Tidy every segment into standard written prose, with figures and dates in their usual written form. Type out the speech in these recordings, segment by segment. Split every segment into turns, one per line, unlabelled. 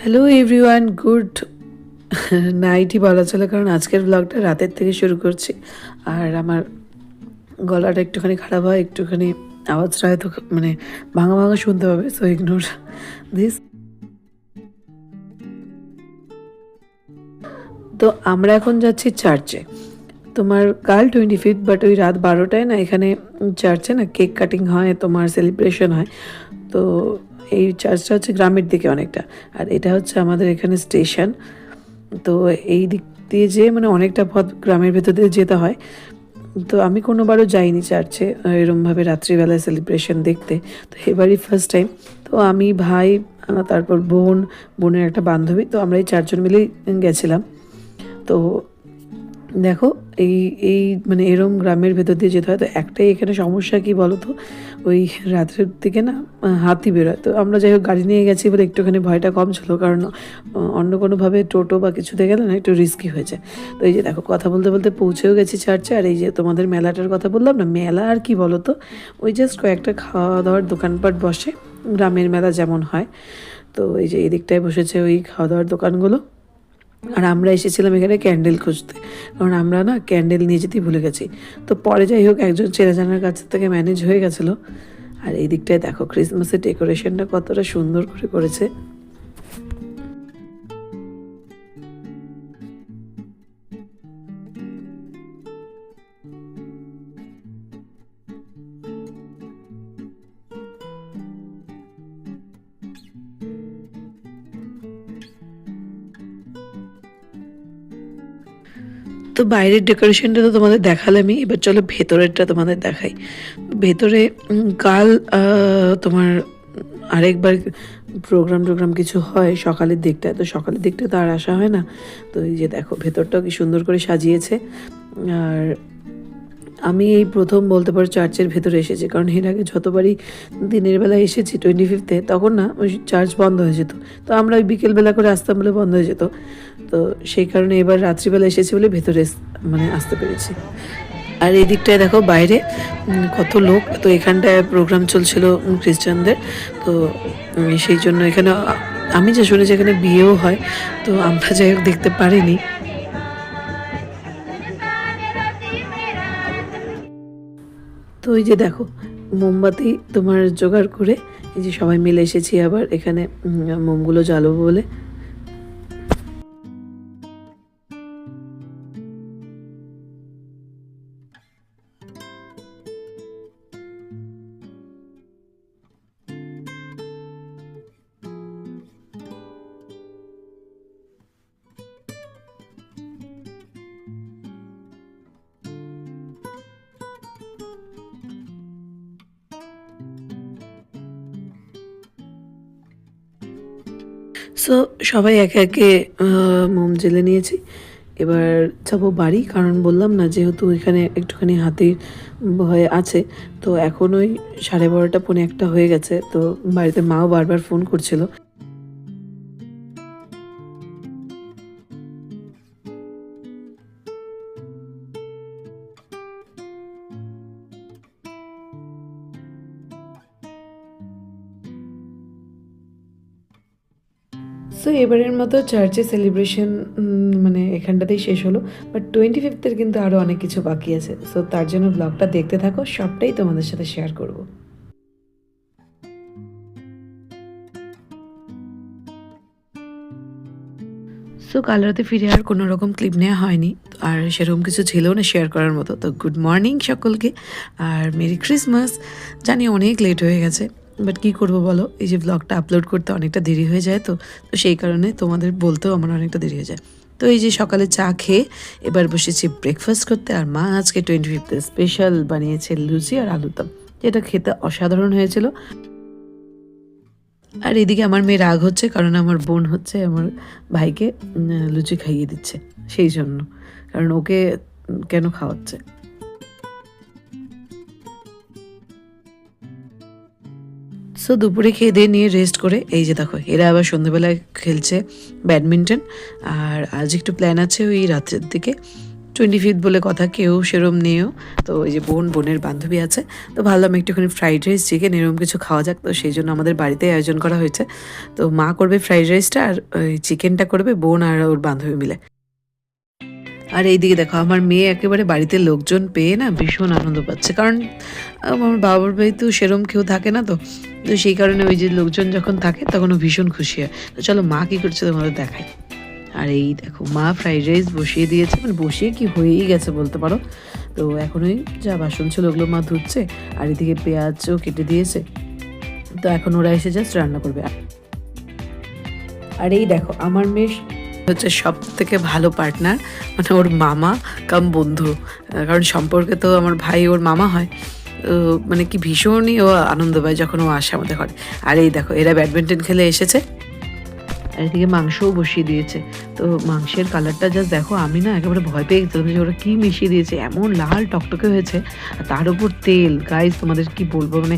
Hello everyone, good নাইটই বলা চলে, কারণ আজকের ব্লগটা রাতের থেকে শুরু করছি। আর আমার গলাটা একটুখানি খারাপ হয়, একটুখানি আওয়াজটা হয়তো মানে ভাঙা ভাঙা শুনতে হবে, সো ইগনোর দিস। তো আমরা এখন যাচ্ছি চার্চে। তোমার কাল 25, বাট ওই রাত 12টায় না এখানে চার্চে না কেক কাটিং হয়, তোমার সেলিব্রেশন হয়। তো এই চার্চটা হচ্ছে গ্রামের দিকে অনেকটা, আর এটা হচ্ছে আমাদের এখানে স্টেশন। তো এই দিক দিয়ে যে মানে অনেকটা পথ গ্রামের ভেতর দিয়ে যেতে হয়। তো আমি কোনোবারও যাইনি চার্চে এরমভাবে রাত্রিবেলায় সেলিব্রেশন দেখতে। তো এবারই ফার্স্ট টাইম। তো আমি, ভাই, তারপর বোনের একটা বান্ধবী, তো আমরা এই চারজন মিলেই গেছিলাম। তো দেখো, এই এই মানে এরম গ্রামের ভেতর দিয়ে যেতে হয়। তো একটাই এখানে সমস্যা কি বলো তো, ওই রাত্রের দিকে না হাতি বেরোয়। তো আমরা যাই হোক গাড়ি নিয়ে গেছি বলে একটুখানি ভয়টা কম ছিল, কারণ অন্য কোনোভাবে টোটো বা কিছুতে গেলে না একটু রিস্কি হয়ে যায়। তো এই যে দেখো, কথা বলতে বলতে পৌঁছেও গেছি চার্চে। আর এই যে তোমাদের মেলাটার কথা বললাম না, মেলা আর কি বলো তো, ওই জাস্ট কয়েকটা খাওয়া দাওয়ার দোকানপাট বসে, গ্রামের মেলা যেমন হয়। তো এই যে এই দিকটায় বসেছে ওই খাওয়া দাওয়ার দোকানগুলো। আর আমরা এসেছিলাম এখানে ক্যান্ডেল খুঁজতে, কারণ আমরা না ক্যান্ডেল নিয়ে যেতেই ভুলে গেছি। তো পরে যাই হোক একজন চেনা জানার কাছ থেকে ম্যানেজ হয়ে গেছিলো। আর এই দিকটায় দেখো ক্রিসমাসের ডেকোরেশনটা কতটা সুন্দর করে করেছে। তো বাইরের ডেকোরেশনটা তো তোমাদের দেখালামই, এবার চলো ভেতরেরটা তোমাদের দেখাই। ভেতরে কাল তোমার আরেকবার প্রোগ্রাম কিছু হয় সকালের দিকটায়। তো সকালের দিকটা তো আর আসা হয় না। তো এই যে দেখো ভেতরটাও কি সুন্দর করে সাজিয়েছে। আর আমি এই প্রথম বলতে পারো চার্চের ভেতরে এসেছি, কারণ এর আগে যতবারই দিনের বেলা এসেছি 25-এ, তখন না ওই চার্চ বন্ধ হয়ে যেত। তো আমরা ওই বিকেলবেলা করে আসতাম বলে বন্ধ হয়ে যেত। তো সেই কারণে এবার রাত্রিবেলা এসেছি বলে ভেতরে মানে আসতে পেরেছি। আর এই দিকটায় দেখো বাইরে কত লোক। তো এখানটায় প্রোগ্রাম চলছিল খ্রিস্টানদের। তো সেই জন্য এখানে আমি যা শুনেছি এখানে বিয়েও হয়। তো আমরা যাই হোক দেখতে পারিনি। তো ওই যে দেখো মোমবাতি তোমার জোগাড় করে এই যে সবাই মিলে এসেছি আবার এখানে মোমগুলো জ্বালবো বলে। সো সবাই একে একে মোম জ্বেলে নিয়েছি। এবার যাবো বাড়ি, কারণ বললাম না যেহেতু এখানে একটুখানি হাতির ভয় আছে। তো এখন ওই 12:30 পৌনে 1টা হয়ে গেছে। তো বাড়িতে মাও বারবার ফোন করছিল। সো এবারের মতো চার্চে সেলিব্রেশন মানে এখানটাতেই শেষ হলো। বাট 25 কিন্তু আরও অনেক কিছু বাকি আছে। সো তার জন্য ব্লগটা দেখতে থাকো, সবটাই তোমাদের সাথে শেয়ার করব। সো কাল রাতে ফিরে আর কোনো রকম ক্লিপ নেওয়া হয়নি, আর সেরকম কিছু ছিল না শেয়ার করার মতো। তো গুড মর্নিং সকলকে, আর মেরি ক্রিসমাস। জানি অনেক লেট হয়ে গেছে, বাট কী করবো বলো, এই যে ব্লগটা আপলোড করতে অনেকটা দেরি হয়ে যায়। তো তো সেই কারণে তোমাদের বলতেও আমার অনেকটা দেরি হয়ে যায়। তো এই যে সকালে চা খেয়ে এবার বসেছি ব্রেকফাস্ট করতে। আর মা আজকে 25 স্পেশাল বানিয়েছে লুচি আর আলুরদম, যেটা খেতে অসাধারণ হয়েছিল। আর এদিকে আমার মেয়ে রাগ হচ্ছে, কারণ আমার বোন হচ্ছে আমার ভাইকে লুচি খাইয়ে দিচ্ছে, সেই জন্য, কারণ ওকে কেন খাওয়াচ্ছে। সো দুপুরে খেয়ে দিয়ে নিয়ে রেস্ট করে এই যে দেখো এরা আবার সন্ধ্যেবেলায় খেলছে ব্যাডমিন্টন। আর আজ একটু প্ল্যান আছে ওই রাত্রের দিকে 25th বলে কথা, কেউ সেরম নেও। তো এই যে বোনের বান্ধবী আছে, তো ভাবলাম একটুখানি ফ্রাইড রাইস চিকেন এরকম কিছু খাওয়া যাক, তো সেই জন্য আমাদের বাড়িতে আয়োজন করা হয়েছে। তো মা করবে ফ্রাইড রাইসটা আর ওই চিকেনটা করবে বোন আর ওর বান্ধবী মিলে। আর এইদিকে দেখো আমার মেয়ে একেবারে বাড়িতে লোকজন পেয়ে না ভীষণ আনন্দ পাচ্ছে, কারণ আমার বাবার বাড়ি তো সেরম কেউ থাকে না, তো তো সেই কারণে ওই যে লোকজন যখন থাকে তখন ও ভীষণ খুশি হয়। তো চলো মা কী করছে তোমাদের দেখাই। আর এই দেখো মা ফ্রাইড রাইস বসিয়ে দিয়েছে, মানে বসিয়ে কি হয়েই গেছে বলতে পারো। তো এখন ওই যা বাসন ছিল ওগুলো মা ধুচ্ছে, আর এদিকে পেঁয়াজও কেটে দিয়েছে। তো এখন ওরা এসে জাস্ট রান্না করবে। আর এই দেখো আমার মেয়ে হচ্ছে সব থেকে ভালো পার্টনার, মানে ওর মামা কাম বন্ধু, কারণ সম্পর্কে তো আমার ভাই ওর মামা হয়। তো মানে কি ভীষণই ও আনন্দ পায় যখন ও আসে আমাদের ঘরে। আর এই দেখো এরা ব্যাডমিন্টন খেলে এসেছে, আর এদিকে মাংসও বসিয়ে দিয়েছে। তো মাংসের কালারটা জাস্ট দেখো, আমি না একেবারে ভয় পেয়ে গেছিলাম যে ওরা কী মিশিয়ে দিয়েছে, এমন লাল টকটকে হয়েছে। আর তার উপর তেল, গাইজ তোমাদের কি বলবো, মানে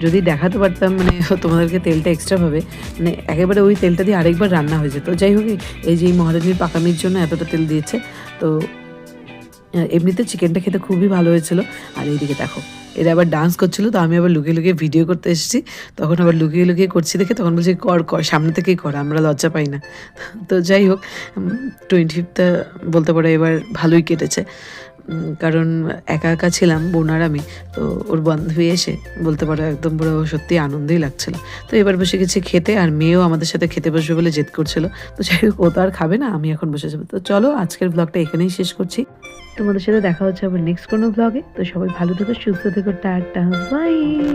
যদি দেখাতে পারতাম মানে তোমাদেরকে তেলটা এক্সট্রা ভাবে, মানে একেবারে ওই তেলটা দিয়ে আরেকবার রান্না হয়ে যেত। যাই হোক, এই যে এই মহারানীর পাকামির জন্য এতটা তেল দিয়েছে। তো এমনিতে চিকেনটা খেতে খুবই ভালো হয়েছিল। আর এইদিকে দেখো এরা আবার ডান্স করছিল, তো আমি আবার লুকিয়ে লুকিয়ে ভিডিও করতে এসেছি। তখন আবার লুকিয়ে লুকিয়ে করছি দেখে তখন বলছি কর কর, সামনে থেকেই কর, আমরা লজ্জা পাই না। তো যাই হোক 25টা বলতে পারো এবার ভালোই কেটেছে, কারণ একা একা ছিলাম বোন আর আমি। তো ওর বান্ধবী এসে বলতে পারো একদম পুরো সত্যি আনন্দই লাগছিল। তো এবার বসে গেছি খেতে, আর মেয়েও আমাদের সাথে খেতে বসবে বলে জেদ করছিল। তো যাই হোক ও তো আর খাবে না, আমি এখন বসে যাবো। তো চলো আজকের ব্লগটা এখানেই শেষ করছি, তোমাদের সাথে দেখা হচ্ছে আবার নেক্সট কোনো ব্লগে। তো সবাই ভালো থেকো, সুস্থ থেকো, টাটা বাই।